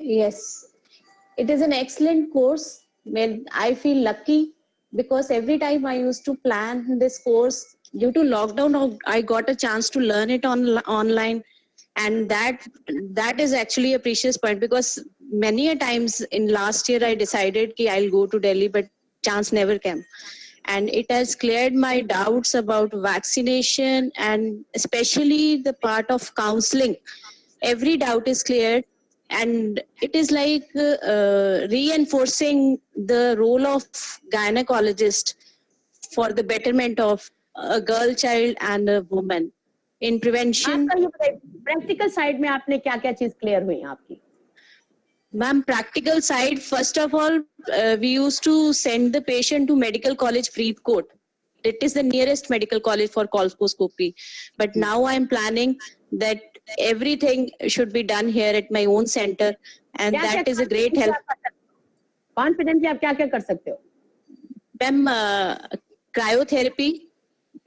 Yes, it is an excellent course. When I feel lucky because every time I used to plan this course, due to lockdown, I got a chance to learn it online, and that is actually a precious point, because many a times in last year I decided कि I'll go to Delhi, but chance never came. And it has cleared my doubts about vaccination, and especially the part of counseling. Every doubt is cleared, and it is like reinforcing the role of gynecologist for the betterment of a girl child and a woman in prevention. आपका ये practical side में आपने क्या क्या चीज clear हुई आपकी? Ma'am, practical side, first of all, we used to send the patient to Medical College Faridkot. It is the nearest medical college for colposcopy. But now I am planning that everything should be done here at my own center, and that is a great help. Confidently आप क्या क्या कर सकते हो? Ma'am, cryotherapy.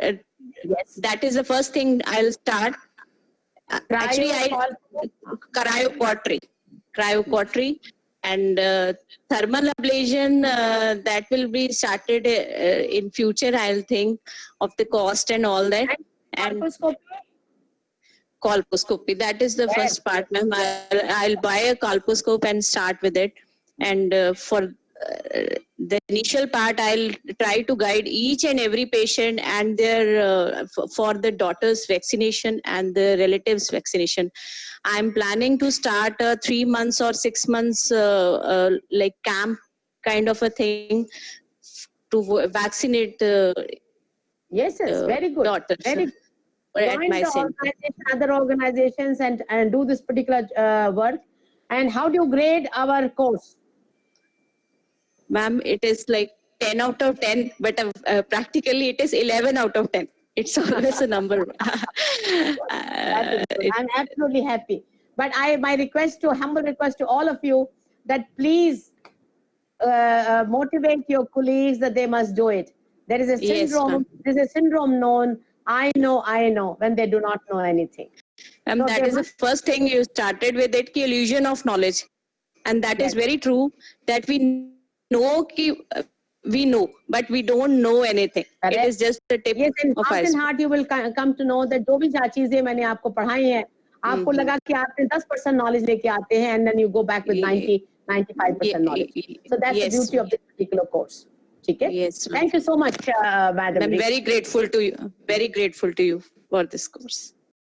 Yes. That is the first thing I'll start. Actually, cryocautery and thermal ablation, that will be started in future, I'll think of the cost and all that. And colposcopy, that is the first part, ma'am. I'll buy a colposcope and start with it. And for the initial part, I'll try to guide each and every patient and their for the daughter's vaccination and the relatives vaccination. I'm planning to start a 3 months or 6 months like camp kind of a thing to vaccinate yes, very good. Daughters. Very good. Join the organization, other organizations, and do this particular work. And how do you grade our course? Ma'am, it is like 10 out of 10, but practically it is 11 out of 10. It's always a number. I'm absolutely happy. But my humble request to all of you, that please motivate your colleagues that they must do it. There is a syndrome. Yes, there's a syndrome known. I know, when they do not know anything. And so that is the first thing you started with, it, illusion of knowledge. And that is very true, that we know, but we don't know anything. Correct. It is just the tip of iceberg. Yes, in heart you will come to know that जो भी चीजें मैंने आपको पढ़ाई हैं, आपको लगा कि आपने 10% knowledge लेके आते हैं, and then you go back with 95% knowledge. So that's the beauty of this particular course. ठीक है? Yes. Thank you so much, Madam. I'm very grateful to you. Very grateful to you for this course.